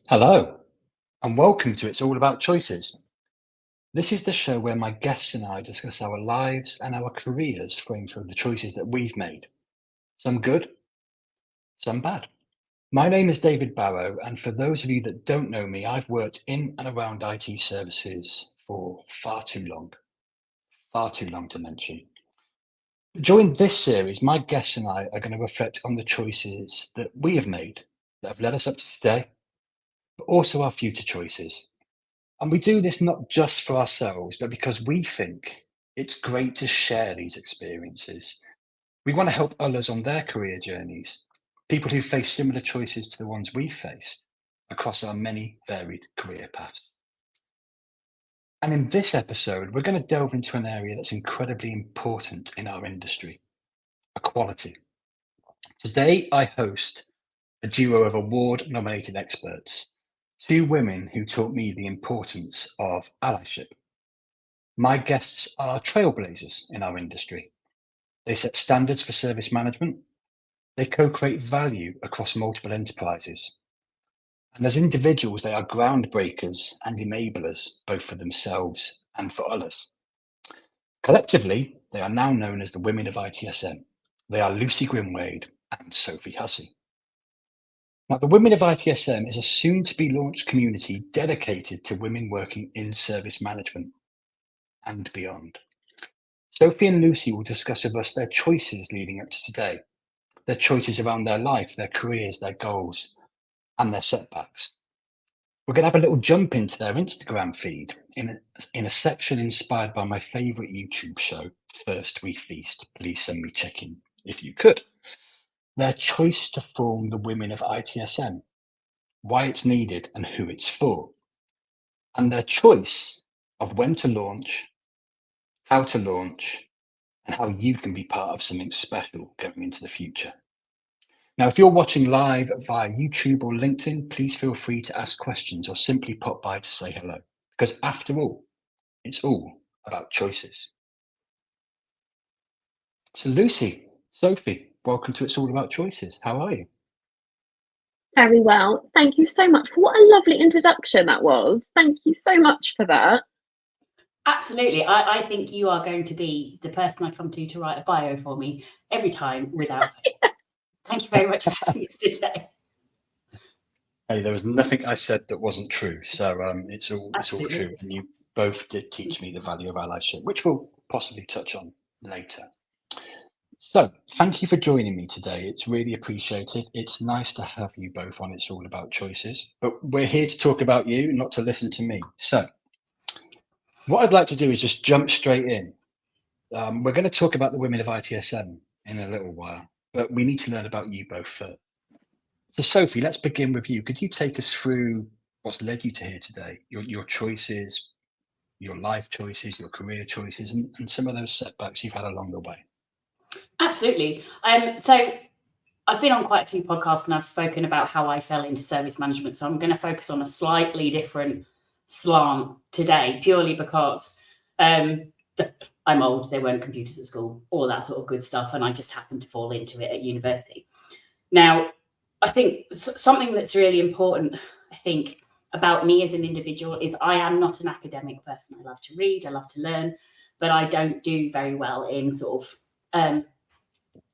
Hello, and welcome to It's All About Choices. This is the show where my guests and I discuss our lives and our careers framed through the choices that we've made. Some good, some bad. My name is David Barrow, and for those of you that don't know me, I've worked in and around IT services for far too long to mention. During this series, my guests and I are going to reflect on the choices that we have made that have led us up to today, but also our future choices. And we do this not just for ourselves, but because we think it's great to share these experiences. We want to help others on their career journeys, people who face similar choices to the ones we faced across our many varied career paths. And in this episode, we're going to delve into an area that's incredibly important in our industry: equality. Today, I host a duo of award nominated experts, two women who taught me the importance of allyship. My guests are trailblazers in our industry. They set standards for service management. They co-create value across multiple enterprises. And as individuals, they are groundbreakers and enablers, both for themselves and for others. Collectively, they are now known as the Women of ITSM. They are Lucy Grimwade and Sophie Hussey. Now, the Women of ITSM is a soon-to-be-launched community dedicated to women working in service management and beyond. Sophie and Lucy will discuss with us their choices leading up to today, their choices around their life, their careers, their goals, and their setbacks. We're going to have a little jump into their Instagram feed in a section inspired by my favourite YouTube show, First We Feast. Please send me check-in if you could. Their choice to form the Women of ITSM, why it's needed and who it's for, and their choice of when to launch, how to launch, and how you can be part of something special going into the future. Now, if you're watching live via YouTube or LinkedIn, please feel free to ask questions or simply pop by to say hello, because after all, it's all about choices. So Lucy, Sophie, welcome to It's All About Choices. How are you? Very well. Thank you so much. What a lovely introduction that was. Thank you so much for that. Absolutely. I think you are going to be the person I come to write a bio for me every time without fail. Thank you very much for having us today. Hey, there was nothing I said that wasn't true. So it's all Absolutely. true. And you both did teach me the value of allyship, which we'll possibly touch on later. So thank you for joining me today. It's really appreciated. It's nice to have you both on It's All About Choices, but we're here to talk about you, not to listen to me. So what I'd like to do is just jump straight in. We're going to talk about the Women of ITSM in a little while, but we need to learn about you both first. So Sophie, let's begin with you. Could you take us through what's led you to here today, your choices, your life choices, your career choices, and some of those setbacks you've had along the way? Absolutely. So I've been on quite a few podcasts and I've spoken about how I fell into service management. So I'm going to focus on a slightly different slant today, purely because I'm old, there weren't computers at school, all of that sort of good stuff. And I just happened to fall into it at university. Now, I think something that's really important, about me as an individual is I am not an academic person. I love to read, I love to learn, but I don't do very well in sort of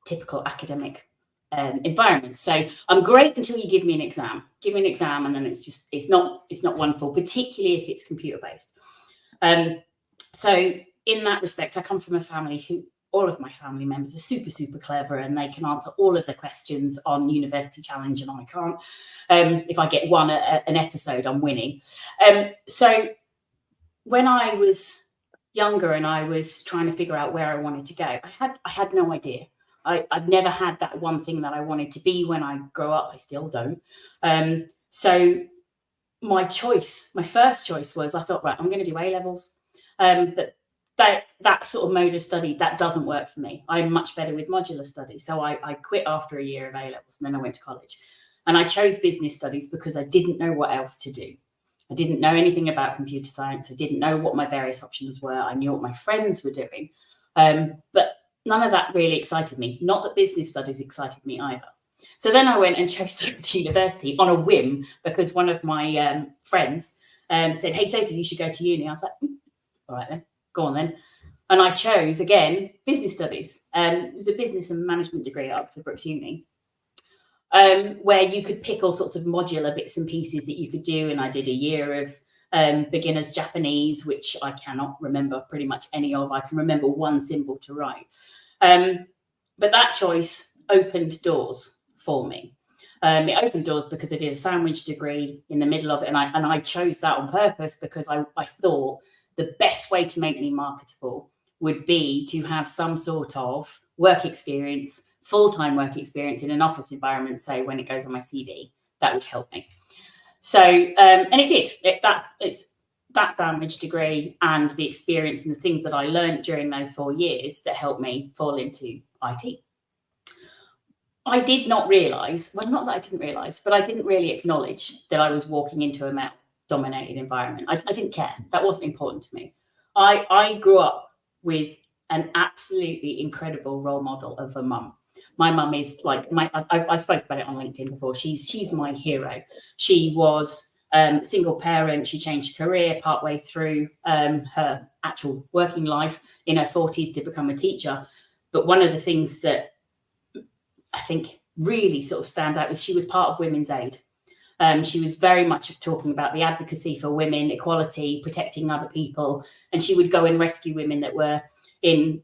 typical academic environments. So I'm great until you give me an exam. Give me an exam, and then it's not wonderful, particularly if it's computer based. So in that respect, I come from a family who all of my family members are super, super clever, and they can answer all of the questions on University Challenge, and I can't. If I get one an episode, I'm winning. So when I was younger and I was trying to figure out where I wanted to go, I had no idea. I've never had that one thing that I wanted to be when I grow up. I still don't. So my first choice was, I thought, right, I'm going to do A-levels. But that sort of mode of study, that doesn't work for me. I'm much better with modular study. So I quit after a year of A-levels, and then I went to college. And I chose business studies because I didn't know what else to do. I didn't know anything about computer science. I didn't know what my various options were. I knew what my friends were doing. But none of that really excited me. Not that business studies excited me either. So then I went and chose to go to university on a whim because one of my friends said, "Hey, Sophie, you should go to uni." I was like, all right then, go on then. And I chose, again, business studies. It was a business and management degree at Oxford Brookes Uni, where you could pick all sorts of modular bits and pieces that you could do. And I did a year of beginner's Japanese, which I cannot remember pretty much any of. I can remember one symbol to write. But that choice opened doors for me. It opened doors because I did a sandwich degree in the middle of it. And I chose that on purpose because I thought the best way to make me marketable would be to have some sort of work experience, full-time work experience in an office environment. So when it goes on my CV, that would help me. So, and it did. It's that sandwich degree and the experience and the things that I learned during those 4 years that helped me fall into IT. I did not realise, well, not that I didn't realise, but I didn't really acknowledge that I was walking into a male-dominated environment. I didn't care. That wasn't important to me. I grew up with an absolutely incredible role model of a mum. My mum is like, I spoke about it on LinkedIn before. She's my hero. She was single parent. She changed career partway through her actual working life in her 40s to become a teacher. But one of the things that I think really sort of stands out is she was part of Women's Aid. She was very much talking about the advocacy for women, equality, protecting other people. And she would go and rescue women that were in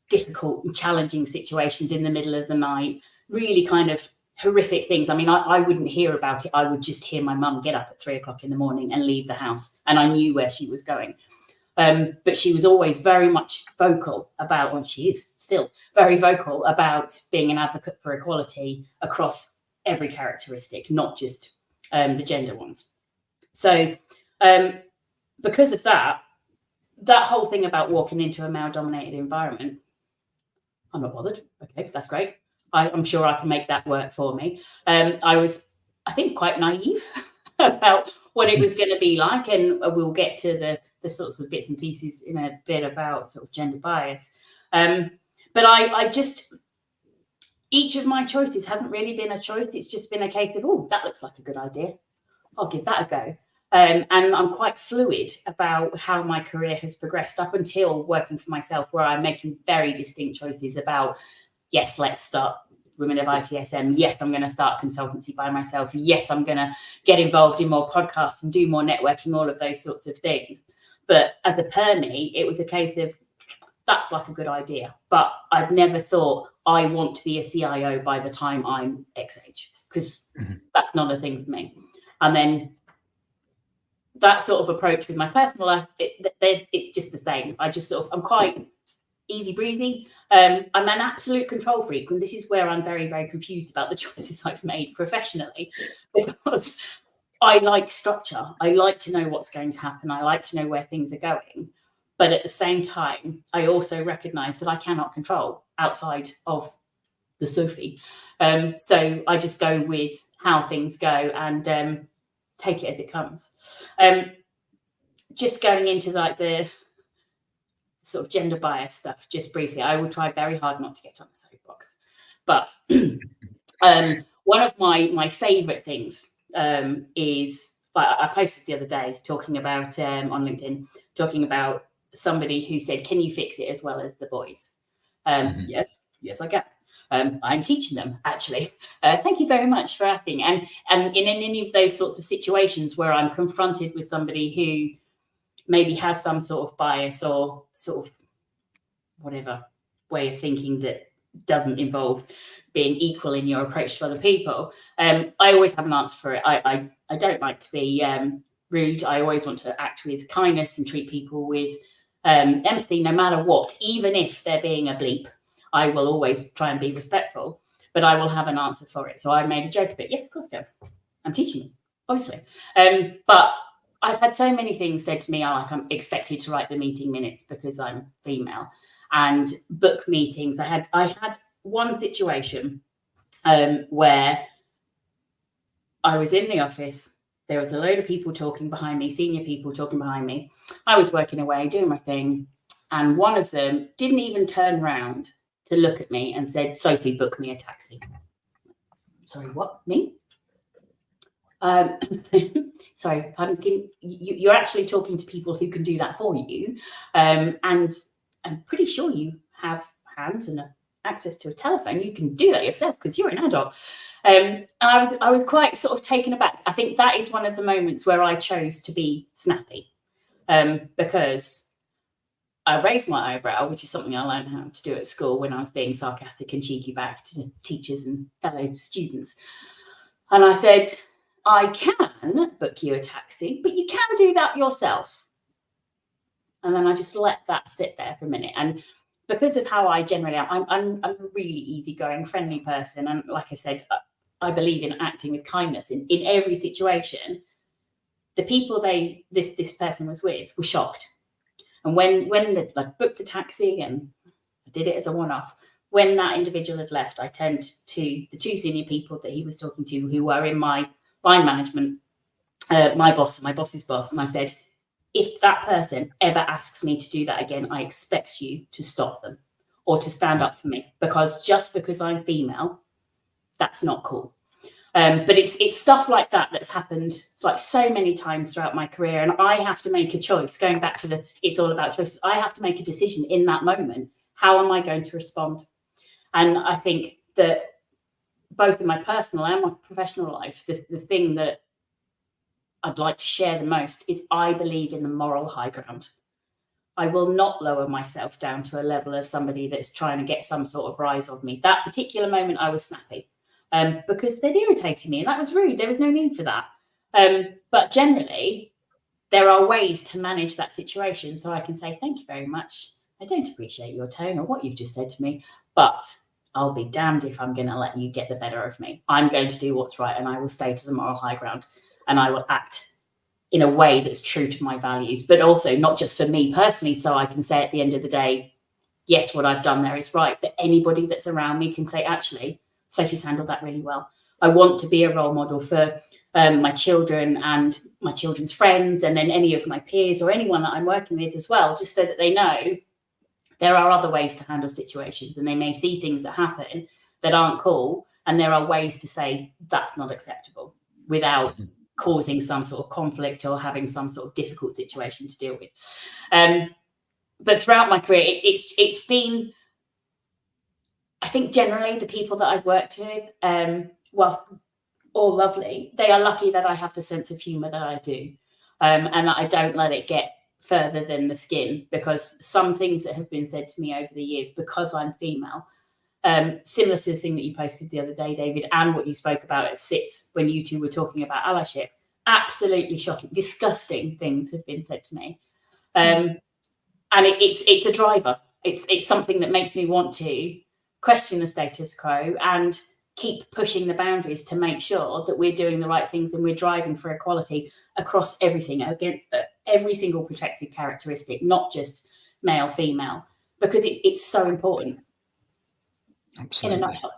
difficult and challenging situations in the middle of the night, really kind of horrific things. I mean, I wouldn't hear about it. I would just hear my mum get up at 3 o'clock in the morning and leave the house. And I knew where she was going. But she was always very much vocal about, and she is still very vocal about being an advocate for equality across every characteristic, not just the gender ones. So because of that whole thing about walking into a male-dominated environment, I'm not bothered. Okay, that's great. I'm sure I can make that work for me. I was, I think, quite naive about what it was going to be like, and we'll get to the sorts of bits and pieces in a bit about sort of gender bias. But I just, each of my choices hasn't really been a choice. It's just been a case of, oh, that looks like a good idea. I'll give that a go. And I'm quite fluid about how my career has progressed up until working for myself, where I'm making very distinct choices about, yes, let's start Women of ITSM. Yes, I'm going to start consultancy by myself. Yes, I'm going to get involved in more podcasts and do more networking, all of those sorts of things. But as a permie, it was a case of, that's like a good idea. But I've never thought I want to be a CIO by the time I'm X age, because that's not a thing for me. And then that sort of approach with my personal life, it's just the same. I just sort of, I'm quite easy breezy. I'm an absolute control freak, and this is where I'm very, very confused about the choices I've made professionally, because I like structure. I like to know what's going to happen. I like to know where things are going. But at the same time, I also recognize that I cannot control outside of the Sophie. So I just go with how things go and take it as it comes. Just going into like the sort of gender bias stuff, just briefly, I will try very hard not to get on the soapbox. But one of my favorite things is, I posted the other day talking about on LinkedIn, talking about somebody who said, can you fix it as well as the boys? Yes, I can. I'm teaching them, actually. Thank you very much for asking. And in any of those sorts of situations where I'm confronted with somebody who maybe has some sort of bias or sort of whatever way of thinking that doesn't involve being equal in your approach to other people, I always have an answer for it. I don't like to be rude. I always want to act with kindness and treat people with empathy, no matter what. Even if they're being a bleep, I will always try and be respectful, but I will have an answer for it. So I made a joke of it. Yes, of course, I'm teaching them, obviously. But I've had so many things said to me, like I'm expected to write the meeting minutes because I'm female, and book meetings. I had one situation where I was in the office. There was a load of people talking behind me, senior people talking behind me. I was working away, doing my thing, and one of them didn't even turn around to look at me and said, Sophie, book me a taxi. sorry, what? Me? Sorry, you're actually talking to people who can do that for you. And I'm pretty sure you have hands and access to a telephone. You can do that yourself because you're an adult. And I was quite sort of taken aback. I think that is one of the moments where I chose to be snappy, because I raised my eyebrow, which is something I learned how to do at school when I was being sarcastic and cheeky back to teachers and fellow students. And I said, I can book you a taxi, but you can do that yourself. And then I just let that sit there for a minute. And because of how I generally am, I'm a really easygoing, friendly person. And like I said, I believe in acting with kindness in every situation. The people this person was with were shocked. And when I booked the taxi and I did it as a one-off, when that individual had left, I turned to the two senior people that he was talking to who were in my line management, my boss and my boss's boss. And I said, if that person ever asks me to do that again, I expect you to stop them or to stand up for me, because just because I'm female, that's not cool. But it's stuff like that that's happened. It's like so many times throughout my career, and I have to make a choice. Going back to it's all about choices. I have to make a decision in that moment. How am I going to respond? And I think that both in my personal and my professional life, the thing that I'd like to share the most is I believe in the moral high ground. I will not lower myself down to a level of somebody that's trying to get some sort of rise of me. That particular moment, I was snappy because they'd irritated me, and that was rude. There was no need for that. But generally, there are ways to manage that situation. So I can say, thank you very much. I don't appreciate your tone or what you've just said to me, but I'll be damned if I'm going to let you get the better of me. I'm going to do what's right, and I will stay to the moral high ground, and I will act in a way that's true to my values, but also not just for me personally, so I can say at the end of the day, yes, what I've done there is right, but anybody that's around me can say, actually, Sophie's handled that really well. I want to be a role model for my children and my children's friends, and then any of my peers or anyone that I'm working with as well, just so that they know there are other ways to handle situations, and they may see things that happen that aren't cool, and there are ways to say that's not acceptable without causing some sort of conflict or having some sort of difficult situation to deal with. But throughout my career, it's been, I think generally the people that I've worked with, whilst all lovely, they are lucky that I have the sense of humour that I do, and that I don't let it get further than the skin, because some things that have been said to me over the years, because I'm female, similar to the thing that you posted the other day, David, and what you spoke about at SITS when you two were talking about allyship, absolutely shocking, disgusting things have been said to me. And it's a driver. It's something that makes me want to question the status quo and keep pushing the boundaries to make sure that we're doing the right things and we're driving for equality across everything, again, every single protected characteristic, not just male, female, because it's so important. Absolutely. In a nutshell.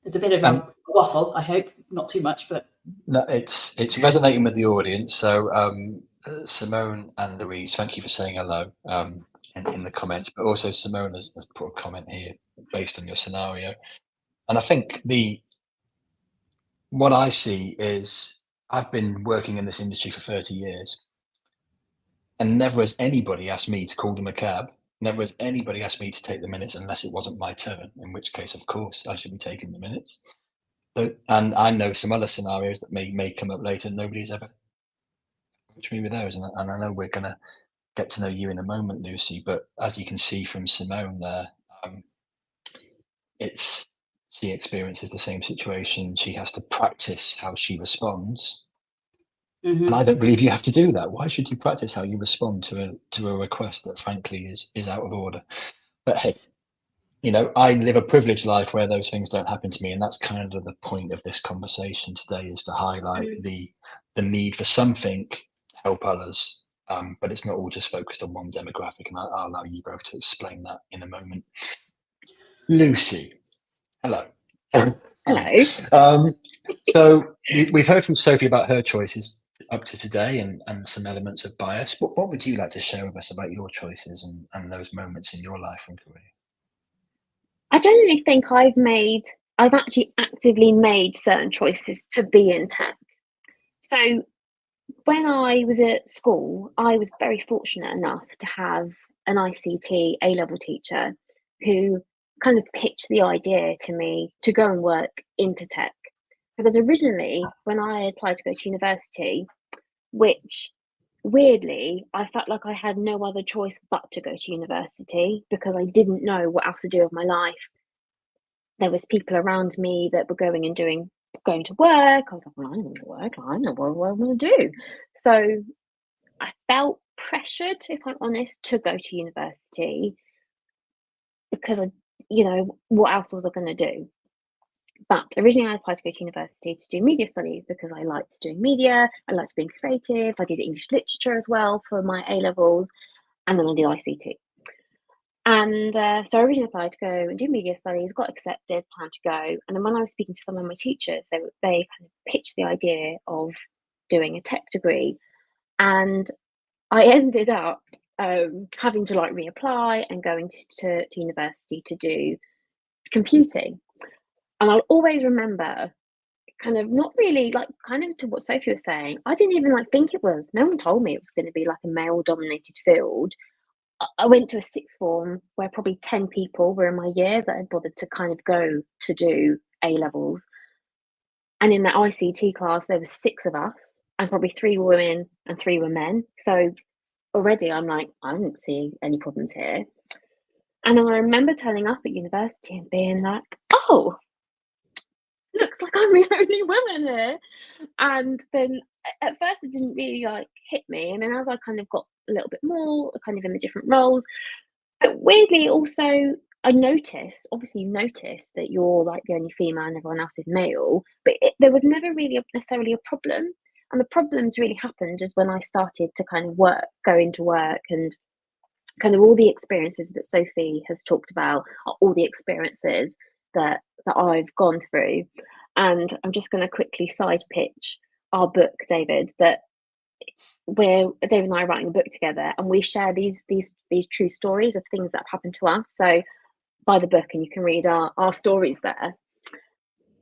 There's a bit of a waffle, I hope, not too much, but no, it's resonating with the audience. So Simone and Louise, thank you for saying hello in the comments, but also Simone has put a comment here based on your scenario. And I think what I see is I've been working in this industry for 30 years, and never has anybody asked me to call them a cab. Never has anybody asked me to take the minutes unless it wasn't my turn, in which case, of course, I should be taking the minutes. And I know some other scenarios that may come up later. Nobody's ever approached me with those. And I know we're going to get to know you in a moment, Lucy. But as you can see from Simone there, she experiences the same situation. She has to practice how she responds. And I don't believe you have to do that. Why should you practice how you respond to a request that frankly is out of order? But hey, you know, I live a privileged life where those things don't happen to me, and that's kind of the point of this conversation today, is to highlight the need for something to help others, but it's not all just focused on one demographic, and I'll allow you both to explain that in a moment. Lucy, hello. Hello. So we've heard from Sophie about her choices up to today and some elements of bias. What would you like to share with us about your choices and those moments in your life and career? I genuinely think I've made I've actually actively made certain choices to be in tech. So when I was at school, I was very fortunate enough to have an ICT A-level teacher who kind of pitched the idea to me to go and work into tech. Because originally, when I applied to go to university, which weirdly, I felt like I had no other choice but to go to university because I didn't know what else to do with my life. There was people around me that were going to work. I was like, well, I want to work. I know what I want to do. So I felt pressured, if I'm honest, to go to university because what else was I going to do? But originally I applied to go to university to do media studies because I liked doing media. I liked being creative. I did English literature as well for my A-levels. And then I did ICT. And so I originally applied to go and do media studies, got accepted, planned to go. And then when I was speaking to some of my teachers, they kind of pitched the idea of doing a tech degree. And I ended up having to reapply and going to university to do computing. And I'll always remember kind of not really kind of to what Sophie was saying. I didn't even think it was. No one told me it was going to be a male dominated field. I went to a sixth form where probably 10 people were in my year that had bothered to kind of go to do A-levels. And in that ICT class, there were 6 of us, and probably 3 were women and 3 were men. So already I'm like, I don't see any problems here. And then I remember turning up at university and being like, oh, looks like I'm the only woman here. And then at first it didn't really hit me. And then as I kind of got a little bit more kind of in the different roles, but weirdly also I obviously you notice that you're the only female and everyone else is male, but there was never really necessarily a problem. And the problems really happened just when I started to kind of go into work, and kind of all the experiences that Sophie has talked about are all the experiences that I've gone through. And I'm just going to quickly side pitch our book, David, that David and I are writing a book together, and we share these true stories of things that have happened to us. So buy the book and you can read our stories there.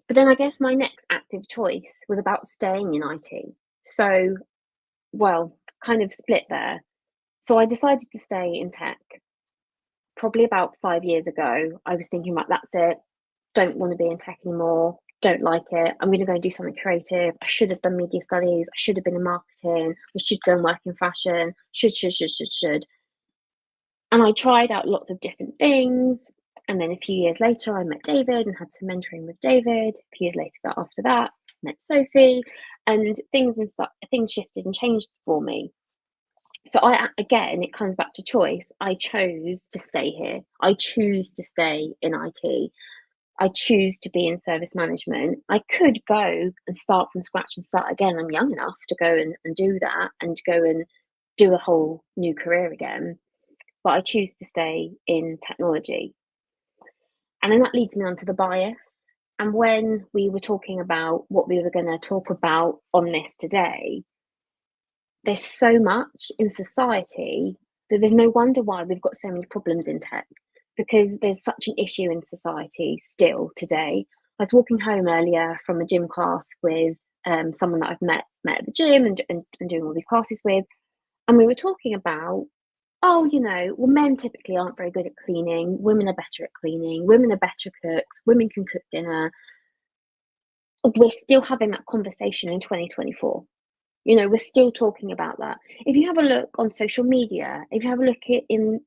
But then I guess my next active choice was about staying in IT. So, well, kind of split there. So I decided to stay in tech. Probably about 5 years ago, I was thinking, right, that's it. Don't want to be in tech anymore. Don't like it. I'm going to go and do something creative. I should have done media studies. I should have been in marketing. I should go and work in fashion. Should. And I tried out lots of different things. And then a few years later, I met David and had some mentoring with David. A few years later, after that, met Sophie, and things shifted and changed for me. So again, it comes back to choice. I chose to stay here. I choose to stay in IT. I choose to be in service management. I could go and start from scratch and start again. I'm young enough to go and do that and go and do a whole new career again. But I choose to stay in technology. And then that leads me on to the bias. And when we were talking about what we were going to talk about on this today, there's so much in society that there's no wonder why we've got so many problems in tech, because there's such an issue in society still today. I was walking home earlier from a gym class with someone that I've met at the gym and doing all these classes with. And we were talking about, men typically aren't very good at cleaning. Women are better at cleaning. Women are better cooks. Women can cook dinner. We're still having that conversation in 2024. We're still talking about that. If you have a look on social media, if you have a look at in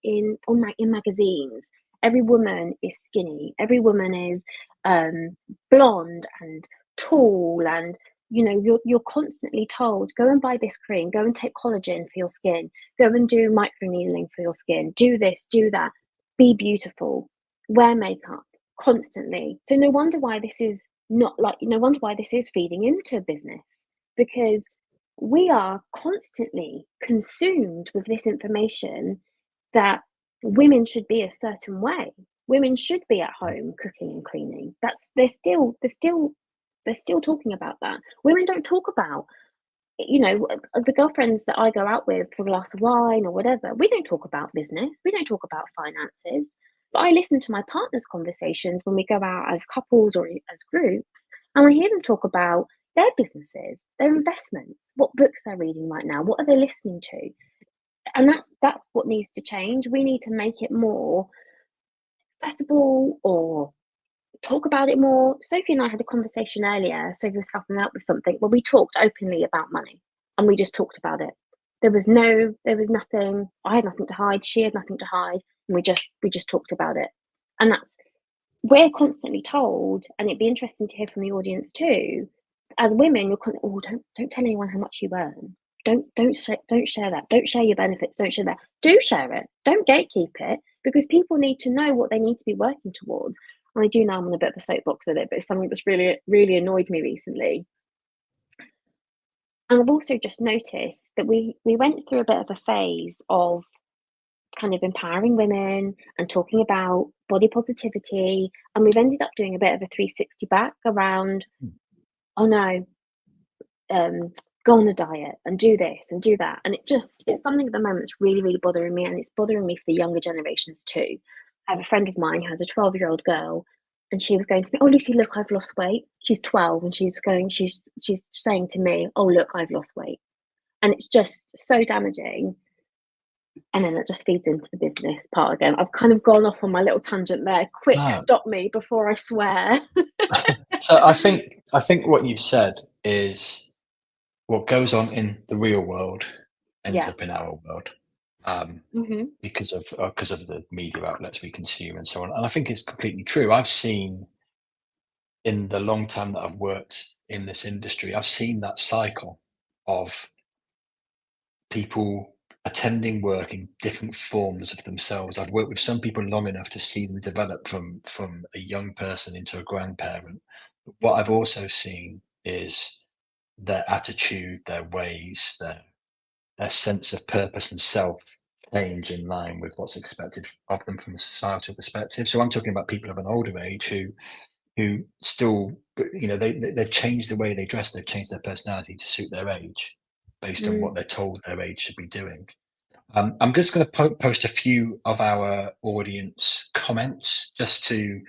magazines, every woman is skinny. Every woman is blonde and tall, and you're constantly told, go and buy this cream, go and take collagen for your skin, go and do microneedling for your skin, do this, do that, be beautiful, wear makeup constantly. So no wonder why this is feeding into business, because we are constantly consumed with this information that women should be a certain way. Women should be at home cooking and cleaning. They're still talking about that. Women don't talk about, the girlfriends that I go out with for a glass of wine or whatever. We don't talk about business. We don't talk about finances. But I listen to my partner's conversations when we go out as couples or as groups, and I hear them talk about their businesses, their investments, what books they're reading right now, what are they listening to, and that's what needs to change. We need to make it more accessible or talk about it more. Sophie and I had a conversation earlier. Sophie was helping me out with something where we talked openly about money, and we just talked about it. There was nothing. I had nothing to hide. She had nothing to hide, and we just talked about it. And we're constantly told, and it'd be interesting to hear from the audience too. As women, you're don't tell anyone how much you earn. Don't share that. Don't share your benefits. Don't share that. Do share it. Don't gatekeep it, because people need to know what they need to be working towards. And I do know I'm on a bit of a soapbox with it, but it's something that's really, really annoyed me recently. And I've also just noticed that we went through a bit of a phase of kind of empowering women and talking about body positivity, and we've ended up doing a bit of a 360 back around, oh no, go on a diet and do this and do that. And it's something at the moment that's really, really bothering me, and it's bothering me for the younger generations too. I have a friend of mine who has a 12-year-old girl, and she was going to me, oh Lucy, look, I've lost weight. She's 12, and she's saying to me, oh look, I've lost weight. And it's just so damaging. And then it just feeds into the business part again. I've kind of gone off on my little tangent there. Quick, stop me before I swear. So I think what you've said is what goes on in the real world ends up in our world, because of the media outlets we consume and so on. And I think it's completely true. I've seen, in the long time that I've worked in this industry, I've seen that cycle of people attending work in different forms of themselves. I've worked with some people long enough to see them develop from a young person into a grandparent. But what I've also seen is their attitude, their ways, their sense of purpose and self change in line with what's expected of them from a societal perspective. So I'm talking about people of an older age who still, they've changed the way they dress, they've changed their personality to suit their age based on what they're told their age should be doing. I'm just going to post a few of our audience comments just to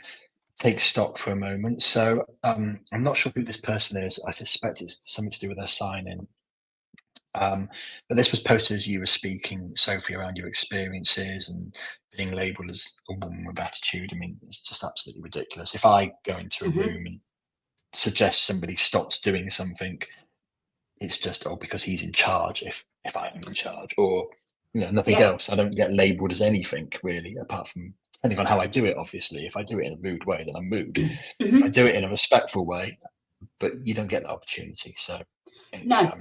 take stock for a moment. So I'm not sure who this person is. I suspect it's something to do with their sign-in. But this was posted as you were speaking, Sophie, around your experiences and being labelled as a woman with attitude. I mean, it's just absolutely ridiculous. If I go into a room and suggest somebody stops doing something, it's just, because he's in charge, if I am in charge, or nothing else. I don't get labelled as anything really, apart from, depending on how I do it, obviously. If I do it in a rude way, then I'm rude. If I do it in a respectful way, but you don't get the opportunity. So no,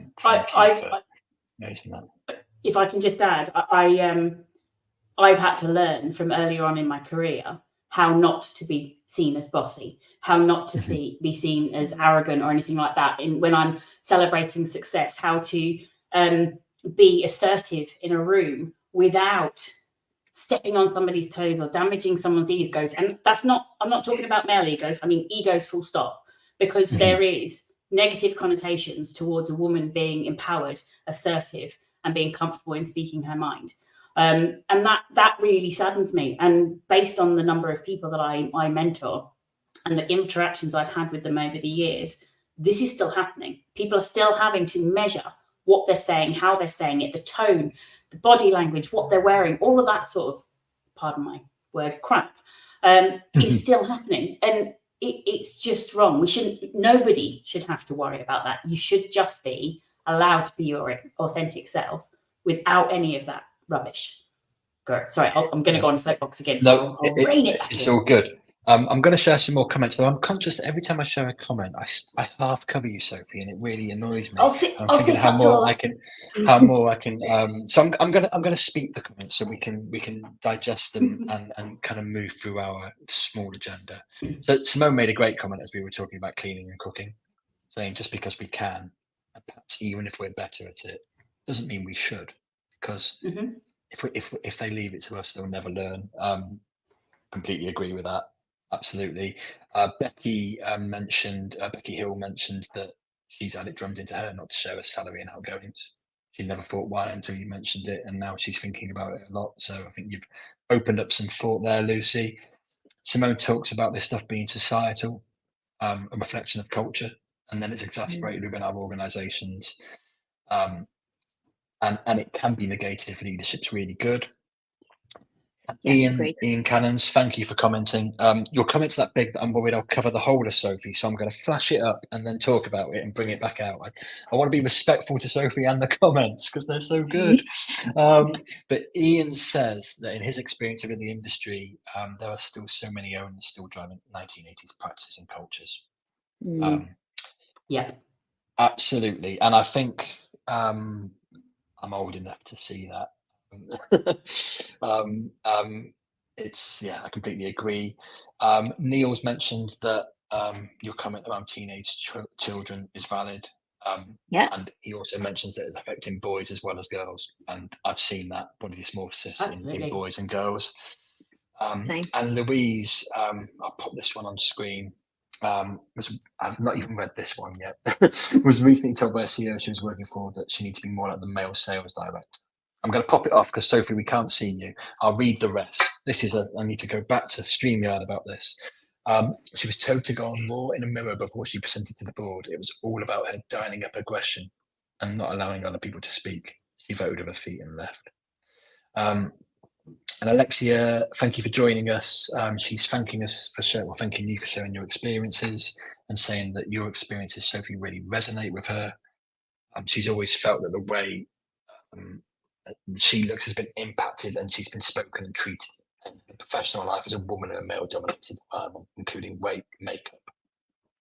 if I can just add, I've had to learn from earlier on in my career how not to be seen as bossy, how not to be seen as arrogant or anything like that. When I'm celebrating success, how to be assertive in a room without stepping on somebody's toes or damaging someone's egos. And I'm not talking about male egos. I mean, egos full stop, because there is negative connotations towards a woman being empowered, assertive, and being comfortable in speaking her mind. And that really saddens me. And based on the number of people that I mentor and the interactions I've had with them over the years, this is still happening. People are still having to measure what they're saying, how they're saying it, the tone, the body language, what they're wearing, all of that sort of, pardon my word, crap, is still happening. And it's just wrong. Nobody should have to worry about that. You should just be allowed to be your authentic self without any of that rubbish. Sorry, I'm going to go on a soapbox again. So I'll rein it back. It's all good. I'm going to share some more comments, though. I'm conscious that every time I share a comment, I half cover you, Sophie, and it really annoys me. I'll sit how more I can. So I'm going to speak the comments so we can digest them and kind of move through our small agenda. So Simone made a great comment as we were talking about cleaning and cooking, saying just because we can, and perhaps even if we're better at it, doesn't mean we should, because if they leave it to us, they'll never learn. Completely agree with that. Absolutely. Becky Hill mentioned that she's had it drummed into her not to share her salary and outgoings. she never thought why until you mentioned it, and now she's thinking about it a lot. So I think you've opened up some thought there, Lucy. Simone talks about this stuff being societal, a reflection of culture, and then it's exacerbated within our organisations. And it can be negated if leadership's really good. Yeah, Ian Cannons, thank you for commenting. Your comment's that big that I'm worried I'll cover the whole of Sophie, so I'm going to flash it up and then talk about it and bring it back out. I want to be respectful to Sophie and the comments because they're so good. But Ian says that in his experience within the industry, there are still so many owners still driving 1980s practices and cultures. Yeah, absolutely. And I think I'm old enough to see that. It's I completely agree. Neil's mentioned that your comment around teenage children is valid. And he also mentions that it's affecting boys as well as girls, and I've seen that body dysmorphosis in boys and girls. And Louise, I'll put this one on screen. I've not even read this one yet. Was recently told by a CEO she was working for that she needs to be more like the male sales director. I'm going to pop it off because Sophie, we can't see you. I'll read the rest. I need to go back to StreamYard about this. She was told to go on more in a mirror before she presented to the board. It was all about her dialing up aggression and not allowing other people to speak. She voted with her feet and left. And Alexia, thank you for joining us. She's thanking us for thanking you for sharing your experiences and saying that your experiences, Sophie, really resonate with her. She's always felt that the way she looks has been impacted and she's been spoken and treated in her professional life as a woman in a male-dominated environment, including weight, makeup,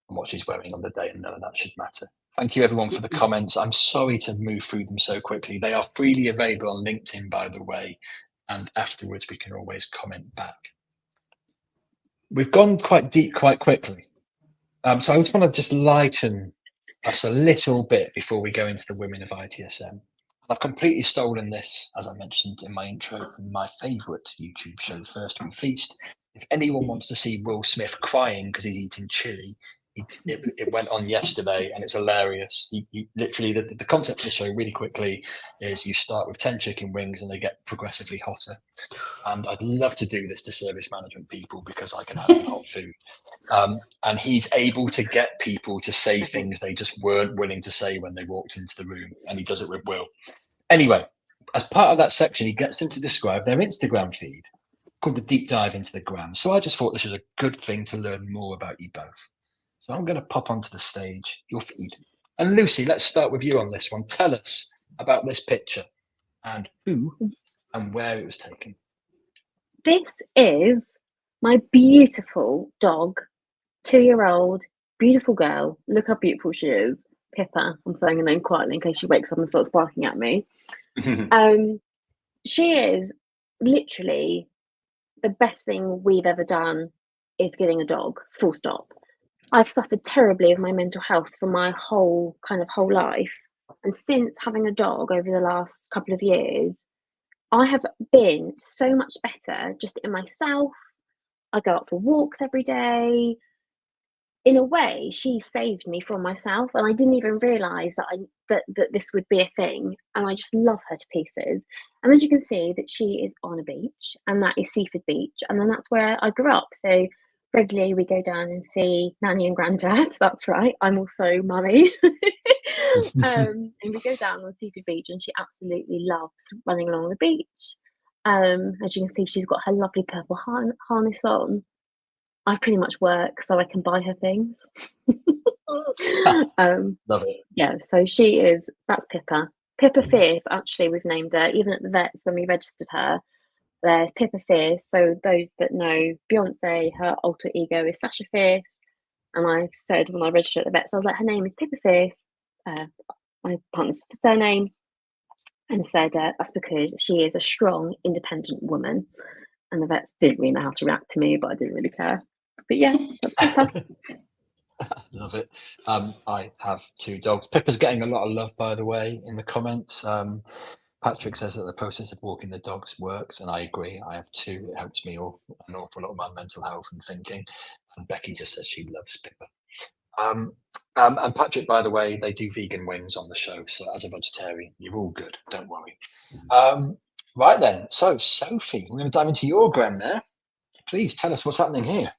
and what she's wearing on the day, and none of that should matter. Thank you, everyone, for the comments. I'm sorry to move through them so quickly. They are freely available on LinkedIn, by the way, and afterwards we can always comment back. We've gone quite deep quite quickly. So I just want to lighten us a little bit before we go into the Women of ITSM. I've completely stolen this, as I mentioned in my intro, from my favourite YouTube show, First We Feast. If anyone wants to see Will Smith crying because he's eating chili, it went on yesterday and it's hilarious. Literally, the concept of the show, really quickly, is you start with 10 chicken wings and they get progressively hotter. And I'd love to do this to service management people because I can have hot food. And he's able to get people to say things they just weren't willing to say when they walked into the room, and he does it with Will. Anyway, as part of that section, he gets them to describe their Instagram feed called the Deep Dive into the Gram. So I just thought this was a good thing to learn more about you both. So I'm going to pop onto the stage your feed. And Lucy, let's start with you on this one. Tell us about this picture and who and where it was taken. This is my beautiful dog, 2-year-old, beautiful girl. Look how beautiful she is. Pippa. I'm saying her name quietly in case she wakes up and starts barking at me. She is literally the best thing we've ever done is getting a dog, full stop. I've suffered terribly with my mental health for my whole life. And since having a dog over the last couple of years, I have been so much better just in myself. I go out for walks every day. In a way, she saved me from myself, and I didn't even realise that this would be a thing. And I just love her to pieces. And as you can see, that she is on a beach, and that is Seaford Beach, and then that's where I grew up. So regularly we go down and see Nanny and Grandad. That's right, I'm also mummy. And we go down on Seaford Beach, and she absolutely loves running along the beach. As you can see, she's got her lovely purple harness on. I pretty much work so I can buy her things. Love it. Yeah, so that's Pippa. Pippa Fierce, actually, we've named her. Even at the vets, when we registered her, there's Pippa Fierce. So those that know Beyonce, her alter ego is Sasha Fierce. And I said when I registered at the vets, I was like, her name is Pippa Fierce. My partner's surname. And said that's because she is a strong, independent woman. And the vets didn't really know how to react to me, but I didn't really care. But yeah, that's Pippa. Love it. I have 2 dogs. Pippa's getting a lot of love, by the way, in the comments. Patrick says that the process of walking the dogs works, and I agree. I have 2. It helps me an awful lot of my mental health and thinking. And Becky just says she loves Pippa. And Patrick, by the way, they do vegan wings on the show. So as a vegetarian, you're all good. Don't worry. Right then. So Sophie, we're going to dive into your Graham now. Please tell us what's happening here.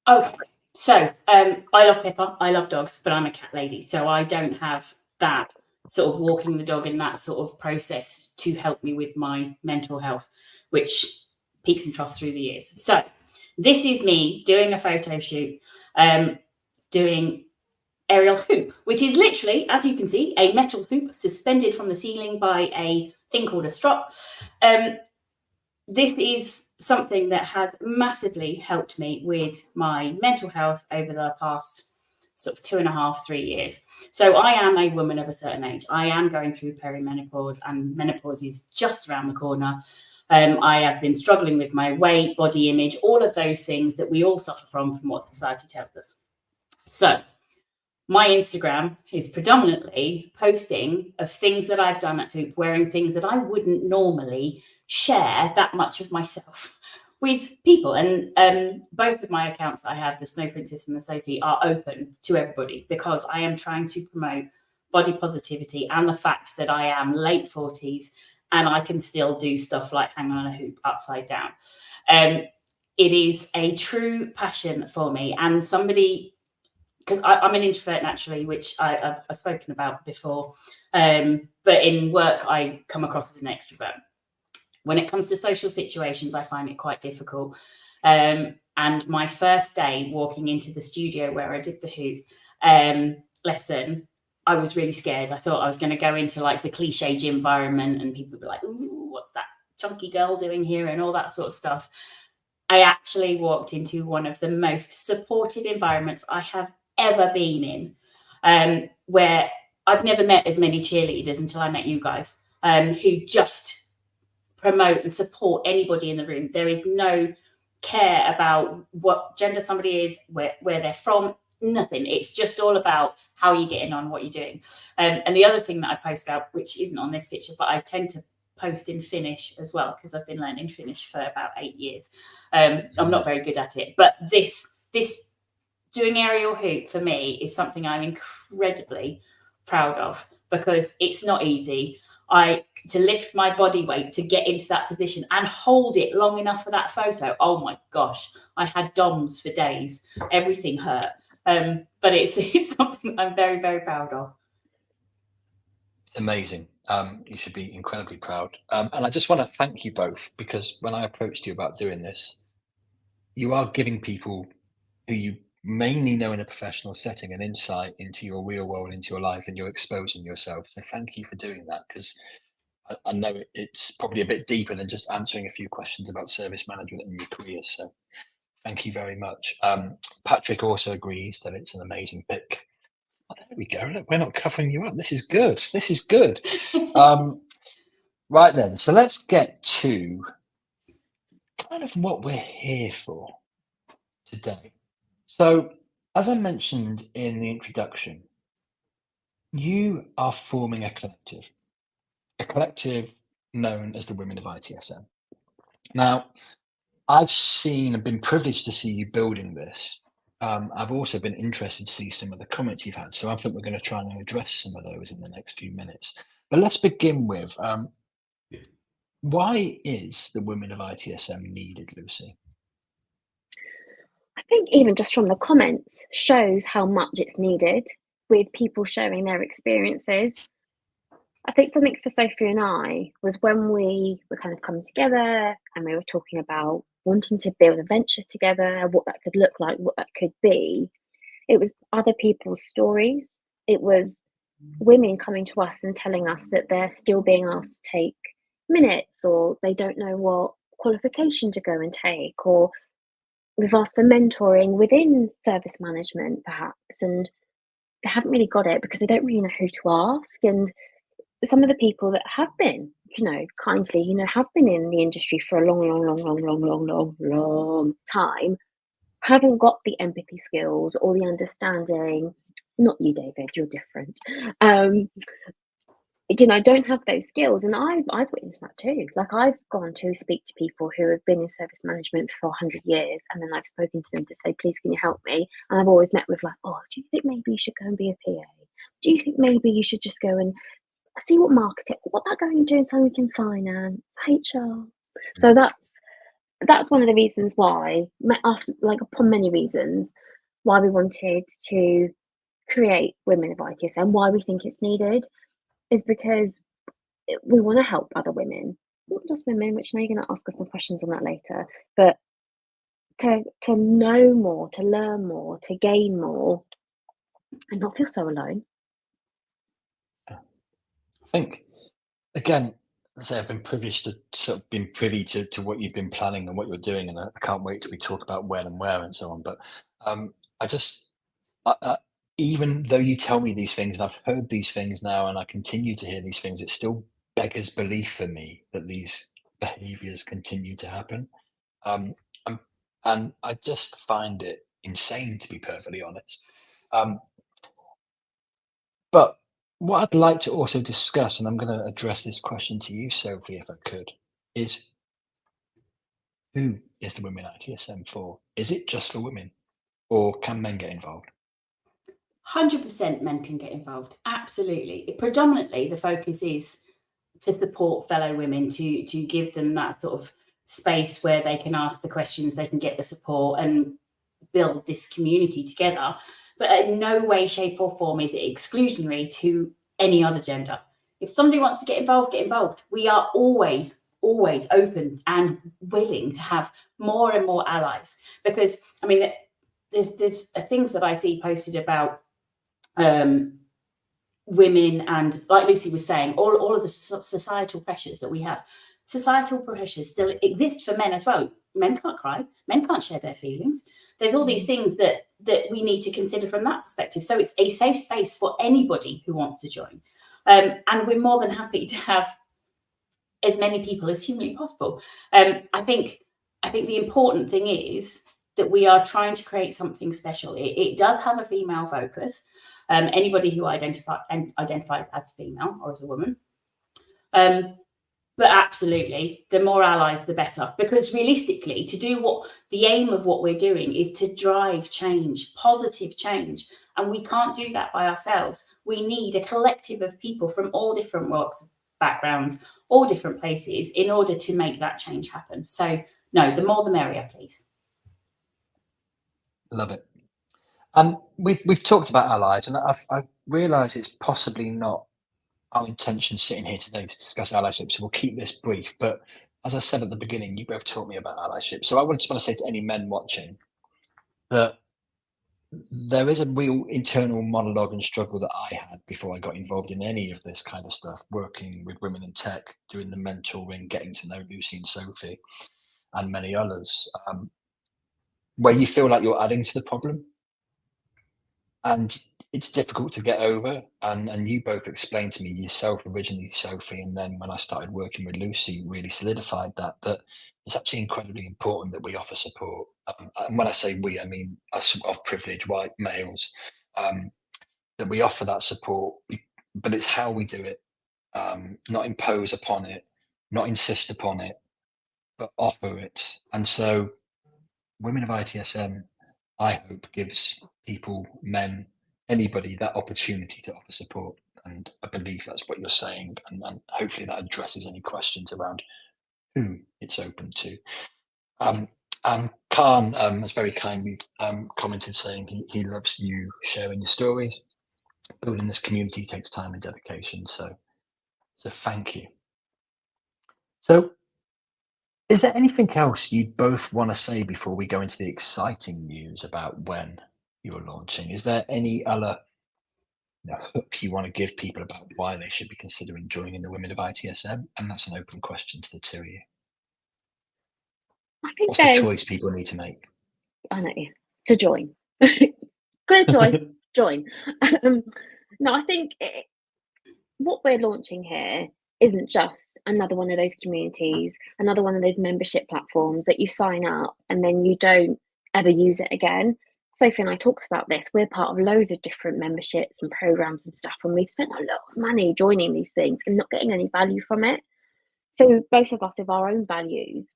Okay. So I love Pippa. I love dogs, but I'm a cat lady. So I don't have that sort of walking the dog in that sort of process to help me with my mental health, which peaks and troughs through the years. So this is me doing a photo shoot, doing aerial hoop, which is literally, as you can see, a metal hoop suspended from the ceiling by a thing called a strop. This is something that has massively helped me with my mental health over the past sort of 2.5, 3 years. So I am a woman of a certain age. I am going through perimenopause, and menopause is just around the corner. I have been struggling with my weight, body image, all of those things that we all suffer from what society tells us. So my Instagram is predominantly posting of things that I've done at Hoop, wearing things that I wouldn't normally share that much of myself with people. And both of my accounts that I have, the Snow Princess and the Sophie, are open to everybody because I am trying to promote body positivity and the fact that I am late 40s and I can still do stuff like hang on a hoop upside down. It is a true passion for me, and somebody, because I'm an introvert naturally, which I've spoken about before, but in work I come across as an extrovert. When it comes to social situations, I find it quite difficult. And my first day walking into the studio where I did the hoop lesson, I was really scared. I thought I was going to go into like the cliche gym environment and people would be like, ooh, what's that chunky girl doing here and all that sort of stuff. I actually walked into one of the most supportive environments I have ever been in, where I've never met as many cheerleaders until I met you guys, who just promote and support anybody in the room. There is no care about what gender somebody is, where they're from, nothing. It's just all about how you're getting on, what you're doing. And the other thing that I post about, which isn't on this picture, but I tend to post in Finnish as well, because I've been learning Finnish for about 8 years. I'm not very good at it, but this doing aerial hoop for me is something I'm incredibly proud of, because it's not easy. To lift my body weight to get into that position and hold it long enough for that photo. Oh my gosh, I had DOMs for days. Everything hurt. But it's something I'm very, very proud of. It's amazing. You should be incredibly proud. And I just want to thank you both, because when I approached you about doing this, you are giving people who you mainly know in a professional setting an insight into your real world, into your life, and you're exposing yourself. So thank you for doing that, because I know it's probably a bit deeper than just answering a few questions about service management and your career. So thank you very much. Patrick also agrees that it's an amazing pick. Oh, there we go. Look, we're not covering you up. This is good. This is good. Right then. So let's get to kind of what we're here for today. So as I mentioned in the introduction, you are forming a collective known as the Women of ITSM. Now, I've seen and been privileged to see you building this. I've also been interested to see some of the comments you've had. So I think we're going to try and address some of those in the next few minutes. But let's begin with, why is the Women of ITSM needed, Lucy? I think even just from the comments shows how much it's needed, with people sharing their experiences. I think something for Sophie and I was when we were kind of coming together and we were talking about wanting to build a venture together, what that could look like, what that could be. It was other people's stories. It was women coming to us and telling us that they're still being asked to take minutes, or they don't know what qualification to go and take, or we've asked for mentoring within service management perhaps, and they haven't really got it because they don't really know who to ask. And some of the people that have been, kindly, have been in the industry for a long time, haven't got the empathy skills or the understanding. Not you, David, you're different. don't have those skills. And I've witnessed that too. Like, I've gone to speak to people who have been in service management for 100 years, and then I've spoken to them to say, please, can you help me? And I've always met with like, oh, do you think maybe you should go and be a PA? Do you think maybe you should just go and see what marketing, what about going and doing something in finance, HR? So that's one of the reasons why, after, like, upon many reasons, why we wanted to create Women of ITSM, why we think it's needed, is because we want to help other women, not just women, which I know you're going to ask us some questions on that later, but to know more, to learn more, to gain more, and not feel so alone. I think, again, as I say, I've been privileged to sort of been privy to what you've been planning and what you're doing, and I can't wait till we talk about when and where and so on. But I just, even though you tell me these things, and I've heard these things now, and I continue to hear these things, it still beggars belief for me that these behaviours continue to happen. Um, um, and I just find it insane, to be perfectly honest. Um, but what I'd like to also discuss, and I'm going to address this question to you, Sophie, if I could, is who is the Women ITSM for? Is it just for women, or can men get involved? 100% men can get involved. Absolutely. Predominantly, the focus is to support fellow women, to give them that sort of space where they can ask the questions, they can get the support, and build this community together. But in no way, shape, or form is it exclusionary to any other gender. If somebody wants to get involved, get involved. We are always open and willing to have more and more allies, because I mean, there's things that I see posted about women, and like Lucy was saying, all of the societal pressures that we have. Societal pressures still exist for men as well. Men can't cry, men can't share their feelings. There's all these things that we need to consider from that perspective. So it's a safe space for anybody who wants to join, and we're more than happy to have as many people as humanly possible. I think the important thing is that we are trying to create something special. It does have a female focus. Anybody who identifies as female or as a woman. But absolutely, the more allies, the better. Because realistically, to do what the aim of what we're doing is to drive change, positive change. And we can't do that by ourselves. We need a collective of people from all different walks, backgrounds, all different places in order to make that change happen. So no, the more the merrier, please. Love it. And we've talked about allies, and I realise it's possibly not our intention sitting here today to discuss allyship, so we'll keep this brief. But as I said at the beginning, you both taught me about allyship. So I just want to say to any men watching that there is a real internal monologue and struggle that I had before I got involved in any of this kind of stuff, working with women in tech, doing the mentoring, getting to know Lucy and Sophie and many others, where you feel like you're adding to the problem. And it's difficult to get over. And you both explained to me yourself originally, Sophie, and then when I started working with Lucy, really solidified that it's actually incredibly important that we offer support. And when I say we, I mean us of privileged white males, that we offer that support, but it's how we do it, not impose upon it, not insist upon it, but offer it. And so Women of ITSM, I hope, gives people, men, anybody, that opportunity to offer support. And I believe that's what you're saying. And hopefully that addresses any questions around who it's open to. Khan has very kindly commented saying he loves you sharing your stories. Building this community takes time and dedication. So thank you. So is there anything else you both want to say before we go into the exciting news about when you're launching? Is there any other hook you want to give people about why they should be considering joining the Women of ITSM? And that's an open question to the two of you. I think What's the choice people need to make? I know, to join. Clear choice, join. No, I think what we're launching here isn't just another one of those communities, another one of those membership platforms that you sign up and then you don't ever use it again. Sophie and I talked about this. We're part of loads of different memberships and programs and stuff, and we've spent a lot of money joining these things and not getting any value from it. So both of us have our own values.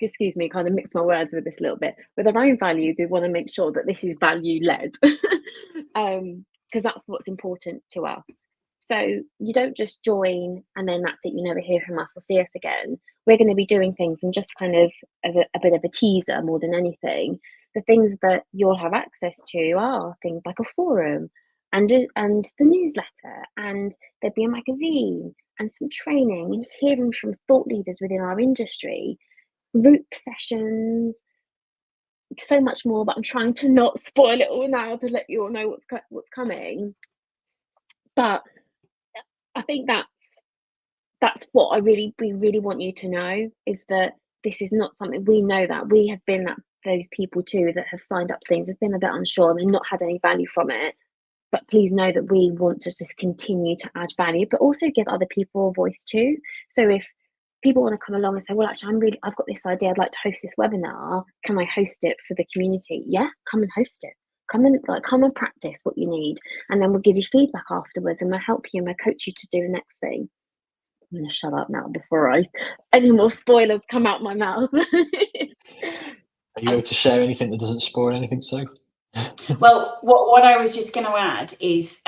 Excuse me, kind of mix my words with this a little bit. With our own values, we want to make sure that this is value led, because that's what's important to us. So you don't just join and then that's it, you never hear from us or see us again. We're going to be doing things, and just kind of as a bit of a teaser more than anything, the things that you'll have access to are things like a forum and the newsletter, and there'd be a magazine and some training and hearing from thought leaders within our industry, group sessions, so much more, but I'm trying to not spoil it all now to let you all know what's coming. But I think that's what we really want you to know, is that this is not something, we know that we have been those people too that have signed up things, have been a bit unsure and not had any value from it. But please know that we want to just continue to add value, but also give other people a voice too. So if people want to come along and say, well, actually, I've got this idea, I'd like to host this webinar. Can I host it for the community? Yeah, come and host it. Come and practice what you need. And then we'll give you feedback afterwards, and we'll help you and we'll coach you to do the next thing. I'm going to shut up now before any more spoilers come out my mouth. Are you able to share anything that doesn't spoil anything, Soph? Well, what I was just going to add is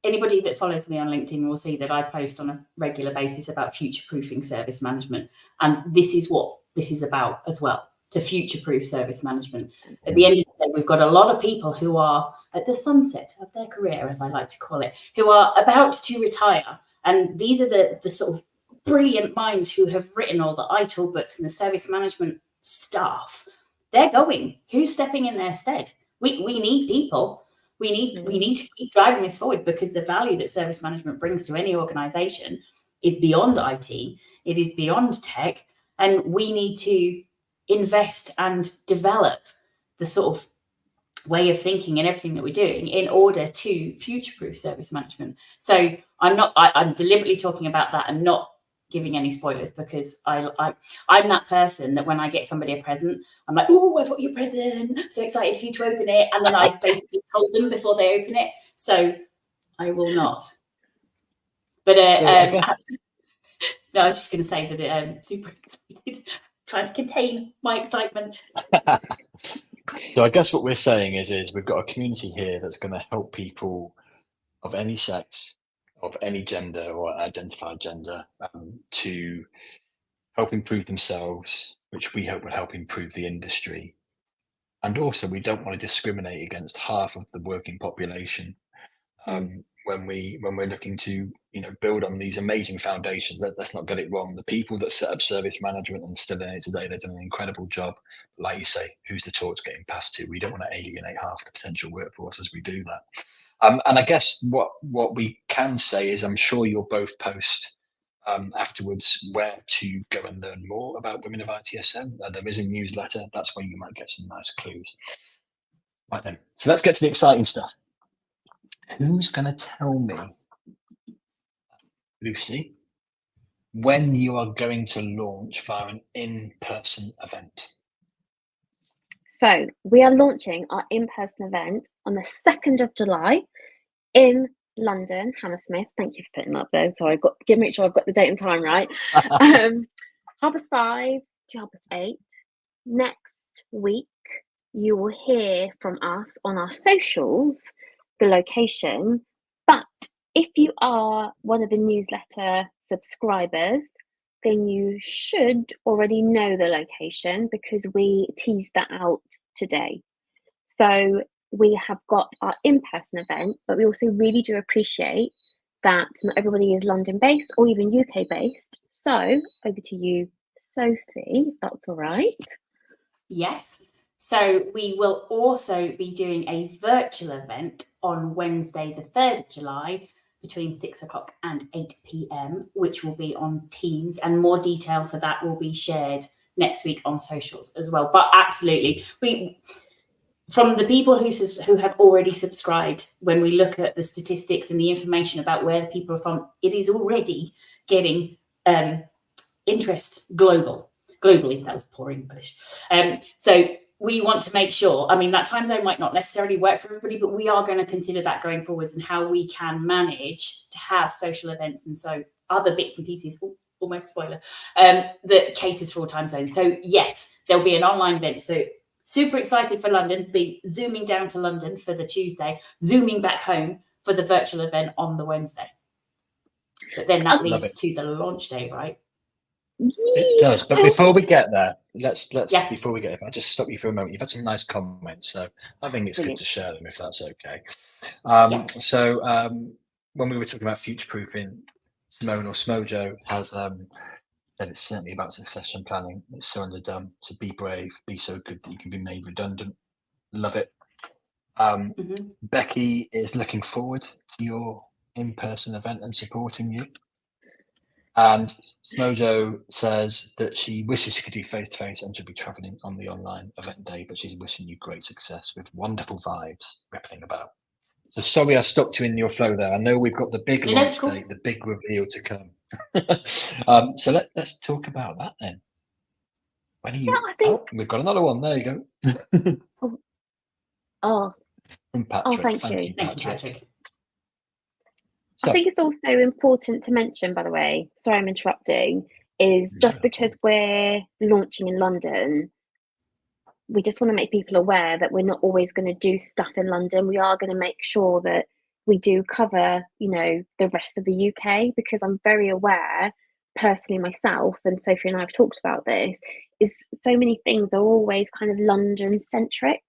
anybody that follows me on LinkedIn will see that I post on a regular basis about future-proofing service management. And this is what this is about as well, to future-proof service management. At the end of the day, we've got a lot of people who are at the sunset of their career, as I like to call it, who are about to retire. And these are the sort of brilliant minds who have written all the ITIL books and the service management stuff. They're going. Who's stepping in their stead? We need people. We need to keep driving this forward, because the value that service management brings to any organization is beyond IT. It is beyond tech. And we need to invest and develop the sort of way of thinking and everything that we're doing in order to future-proof service management. So I'm deliberately talking about that and not giving any spoilers, because I'm that person that when I get somebody a present, I'm like, oh, I've got your present, so excited for you to open it, and then I basically told them before they open it, so I will not. But no, I was just going to say that I'm super excited, trying to contain my excitement. So I guess what we're saying is we've got a community here that's going to help people of any sex, of any gender or identified gender, to help improve themselves, which we hope will help improve the industry. And also, we don't want to discriminate against half of the working population when we're looking to build on these amazing foundations. Let's not get it wrong. The people that set up service management and still in it today, they're doing an incredible job. Like you say, who's the torch getting passed to? We don't want to alienate half the potential workforce as we do that. And I guess what we can say is, I'm sure you'll both post afterwards where to go and learn more about Women of ITSM. There is a newsletter. That's where you might get some nice clues. Right then, so let's get to the exciting stuff. Who's going to tell me, Lucy, when you are going to launch via an in-person event? So we are launching our in-person event on the 2nd of July in London, Hammersmith. Thank you for putting them up there. So I've got to make sure I've got the date and time right. 5:30 to 8:30. Next week, you will hear from us on our socials, the location. But if you are one of the newsletter subscribers, then you should already know the location, because we teased that out today. So we have got our in-person event, but we also really do appreciate that not everybody is London-based or even UK-based. So over to you, Sophie, if that's all right. Yes. So we will also be doing a virtual event on Wednesday, the 3rd of July, between 6 o'clock and 8 p.m, which will be on Teams, and more detail for that will be shared next week on socials as well. But absolutely, from the people who have already subscribed, when we look at the statistics and the information about where people are from, it is already getting interest globally. That was poor English. So we want to make sure, I mean, that time zone might not necessarily work for everybody, but we are going to consider that going forwards and how we can manage to have social events and so other bits and pieces, almost spoiler, that caters for all time zones. So yes, there'll be an online event. So super excited for London, be zooming down to London for the Tuesday, zooming back home for the virtual event on the Wednesday. But then that leads to the launch day, right? It does. But before we get there, let's Yeah. before we get, if I just stop you for a moment, you've had some nice comments, so I think it's Brilliant. good to share them if that's okay. Yeah. So when we were talking about future proofing, Simone or Smojo has said it's certainly about succession planning. It's so underdone. So be brave, be so good that you can be made redundant. Love it. Becky is looking forward to your in-person event and supporting you. And Smojo says that she wishes she could do face-to-face and she'll be traveling on the online event day, but she's wishing you great success with wonderful vibes rippling about. So sorry I stopped you in your flow there. I know we've got the big launch date, the big reveal to come. So let's talk about that then. When are you? I think... Oh, we've got another one. There you go. From Patrick. Thank you, Patrick. So, I think it's also important to mention, by the way, sorry I'm interrupting, is just because we're launching in London, we just want to make people aware that we're not always going to do stuff in London. We are going to make sure that we do cover, the rest of the UK, because I'm very aware, personally myself, and Sophie and I have talked about this, is so many things are always kind of London-centric.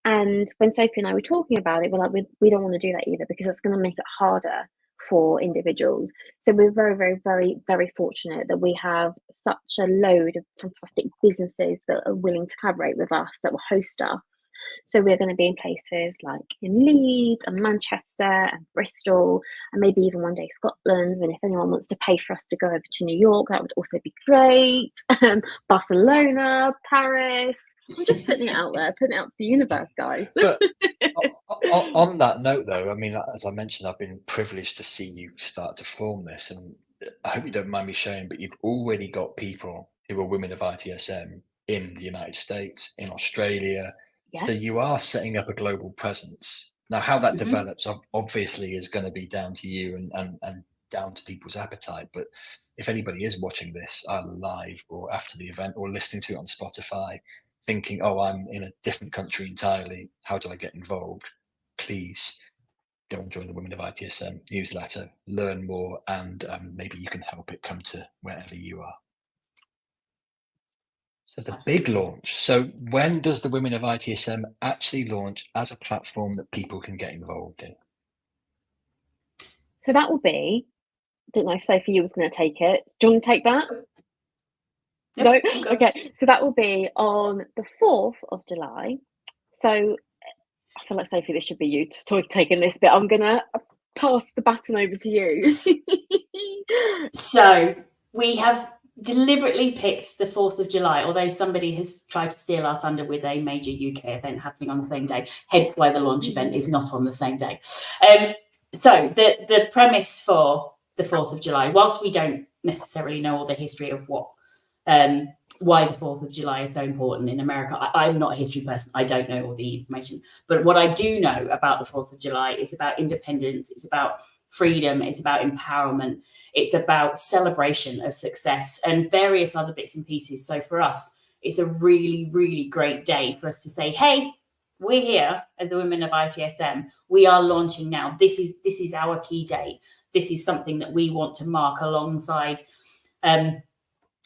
And when Sophie and I were talking about it, we're like, we don't want to do that either, because it's going to make it harder for individuals. So we're very, very, very, very fortunate that we have such a load of fantastic businesses that are willing to collaborate with us, that will host us. So we're going to be in places like in Leeds and Manchester and Bristol, and maybe even one day Scotland. And if anyone wants to pay for us to go over to New York, that would also be great. Barcelona, Paris. I'm just putting it out there, putting it out to the universe, guys. But on that note, though, I mean, as I mentioned, I've been privileged to see you start to form this, and I hope you don't mind me sharing, but you've already got people who are women of ITSM in the United States, in Australia. Yes. So you are setting up a global presence. Now, how that develops obviously is going to be down to you and down to people's appetite. But if anybody is watching this either live or after the event or listening to it on Spotify, thinking, oh, I'm in a different country entirely, how do I get involved? Please go and join the Women of ITSM newsletter, learn more, and maybe you can help it come to wherever you are. So the big launch. So when does the Women of ITSM actually launch as a platform that people can get involved in? So that will be, I don't know if Sophie, you was going to take it. Do you want to take that? Nope. No? Okay. So that will be on the 4th of July. So I feel like, Sophie, this should be you taking this bit. I'm going to pass the baton over to you. So we have deliberately picked the 4th of July, although somebody has tried to steal our thunder with a major UK event happening on the same day, hence why the launch event is not on the same day. So the premise for the 4th of July, whilst we don't necessarily know all the history of what why the 4th of July is so important in America. I'm not a history person. I don't know all the information. But what I do know about the 4th of July is about independence. It's about freedom. It's about empowerment. It's about celebration of success and various other bits and pieces. So for us, it's a really, really great day for us to say, hey, we're here as the Women of ITSM. We are launching now. This is our key day. This is something that we want to mark alongside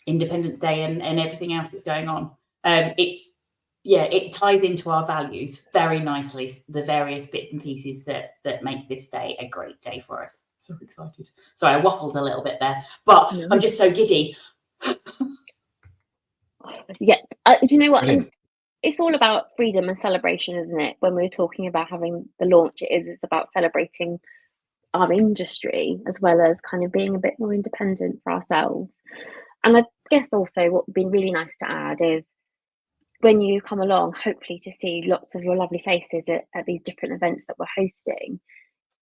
Independence Day and everything else that's going on. It ties into our values very nicely, the various bits and pieces that make this day a great day for us. So excited. Sorry, I waffled a little bit there, but I'm just so giddy. Yeah, do you know what? It's all about freedom and celebration, isn't it? When we're talking about having the launch, it's about celebrating our industry as well as kind of being a bit more independent for ourselves. And I guess also what would be really nice to add is when you come along, hopefully to see lots of your lovely faces at these different events that we're hosting,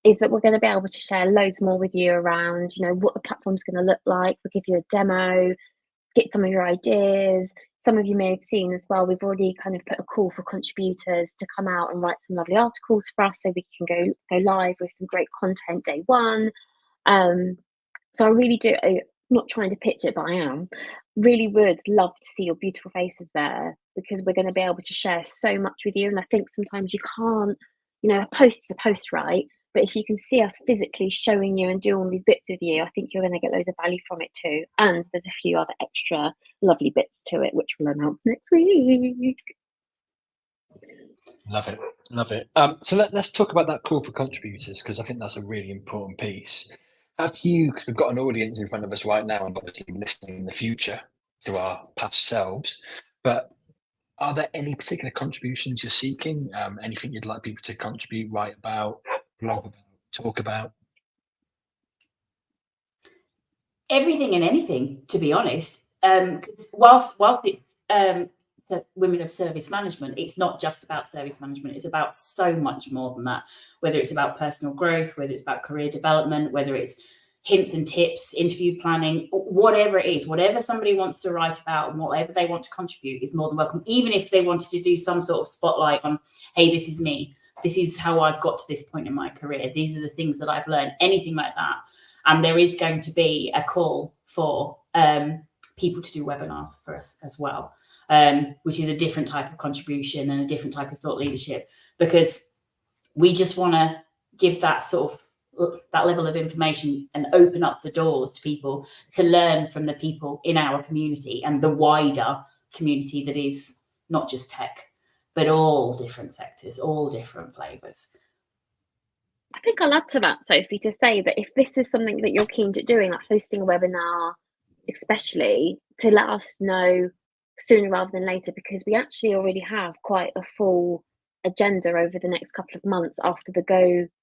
is that we're going to be able to share loads more with you around, what the platform's going to look like. We'll give you a demo, get some of your ideas, some of you may have seen as well, we've already kind of put a call for contributors to come out and write some lovely articles for us so we can go live with some great content day one. So I really do, I'm not trying to pitch it, but I am, really would love to see your beautiful faces there, because we're going to be able to share so much with you. And I think sometimes you can't, a post is a post, right? But if you can see us physically showing you and doing all these bits with you, I think you're going to get loads of value from it too. And there's a few other extra lovely bits to it, which we'll announce next week. Love it, love it. So let's talk about that call for contributors, because I think that's a really important piece. Have you, because we've got an audience in front of us right now and obviously listening in the future to our past selves, but are there any particular contributions you're seeking? Anything you'd like people to contribute, write about, blog about, talk about? Everything and anything, to be honest. Whilst it's the Women of Service Management, it's not just about service management. It's about so much more than that. Whether it's about personal growth, whether it's about career development, whether it's hints and tips, interview planning, whatever it is, whatever somebody wants to write about and whatever they want to contribute is more than welcome. Even if they wanted to do some sort of spotlight on, hey, this is me. This is how I've got to this point in my career. These are the things that I've learned, anything like that. And there is going to be a call for people to do webinars for us as well, which is a different type of contribution and a different type of thought leadership, because we just want to give that sort of that level of information and open up the doors to people to learn from the people in our community and the wider community that is not just tech, but all different sectors, all different flavours. I think I'll add to that, Sophie, to say that if this is something that you're keen to doing, like hosting a webinar, especially, to let us know sooner rather than later, because we actually already have quite a full agenda over the next couple of months after the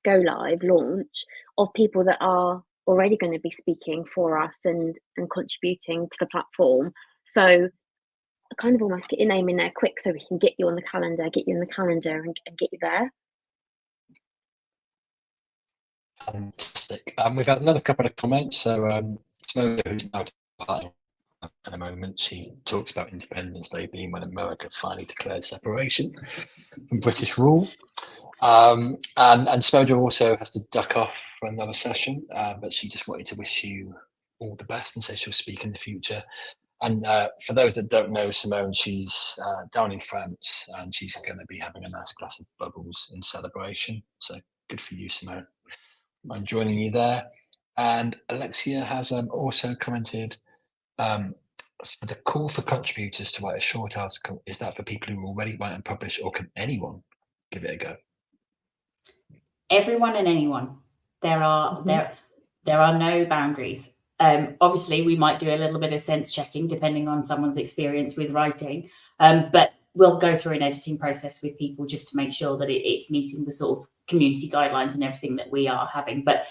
go live launch of people that are already going to be speaking for us and contributing to the platform. So kind of almost get your name in there quick so we can get you on the calendar and get you there. Fantastic. We've had another couple of comments. So Smoker, who's now departing in a moment, she talks about Independence Day being when America finally declared separation from British rule. And Smoker also has to duck off for another session, but she just wanted to wish you all the best and say she'll speak in the future. And for those that don't know Simone, she's down in France and she's going to be having a nice glass of bubbles in celebration. So good for you, Simone. I'm joining you there. And Alexia has also commented, for the call for contributors to write a short article, is that for people who already write and publish, or can anyone give it a go? Everyone and anyone. There are no boundaries. Obviously, we might do a little bit of sense checking depending on someone's experience with writing, but we'll go through an editing process with people just to make sure that it's meeting the sort of community guidelines and everything that we are having. But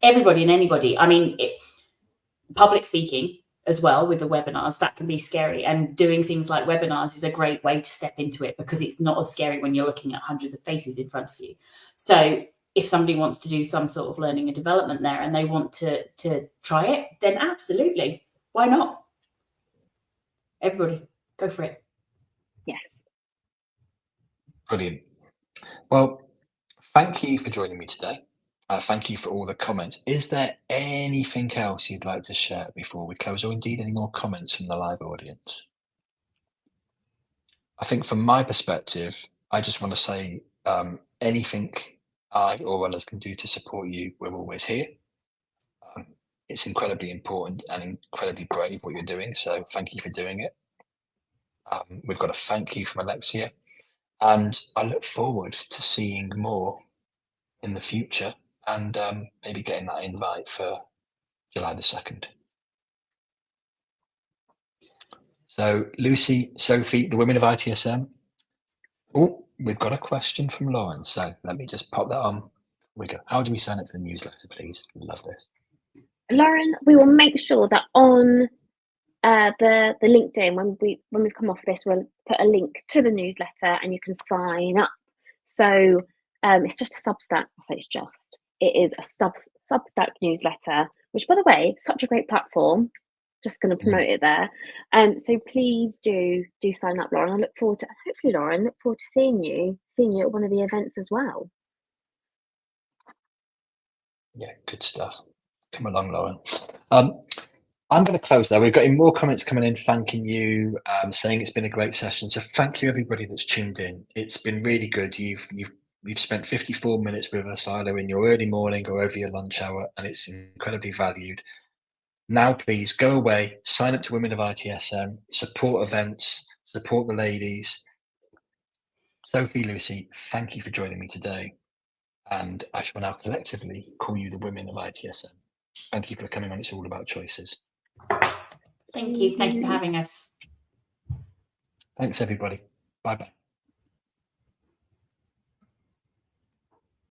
everybody and anybody, I mean, public speaking as well with the webinars, that can be scary. And doing things like webinars is a great way to step into it because it's not as scary when you're looking at hundreds of faces in front of you. So if somebody wants to do some sort of learning and development there and they want to try it, then absolutely. Why not? Everybody, go for it. Yes. Brilliant. Well, thank you for joining me today. Thank you for all the comments. Is there anything else you'd like to share before we close, or indeed any more comments from the live audience? I think from my perspective, I just want to say anything I or others can do to support you, we're always here. It's incredibly important and incredibly brave what you're doing, so thank you for doing it. We've got a thank you from Alexia, and I look forward to seeing more in the future and maybe getting that invite for July the 2nd. So Lucy, Sophie, the Women of ITSM. Oh, we've got a question from Lauren. So let me just pop that on. We go. How do we sign up for the newsletter, please? We love this. Lauren, we will make sure that on the LinkedIn, when we've come off this, we'll put a link to the newsletter and you can sign up. So it's just a Substack. I say it's just. It is a Substack newsletter, which, by the way, such a great platform. just going to promote it there. So please do sign up, Lauren. I look forward to, hopefully, Lauren, look forward to seeing you at one of the events as well. Yeah, good stuff. Come along, Lauren. I'm going to close there. We've got more comments coming in thanking you, saying it's been a great session. So thank you everybody that's tuned in. It's been really good. You've spent 54 minutes with us either in your early morning or over your lunch hour, and it's incredibly valued. Now, please go away, sign up to Women of ITSM, support events, support the ladies. Sophie, Lucy, thank you for joining me today. And I shall now collectively call you the Women of ITSM. Thank you for coming on. It's all about choices. Thank you. Thank you for having us. Thanks, everybody. Bye-bye.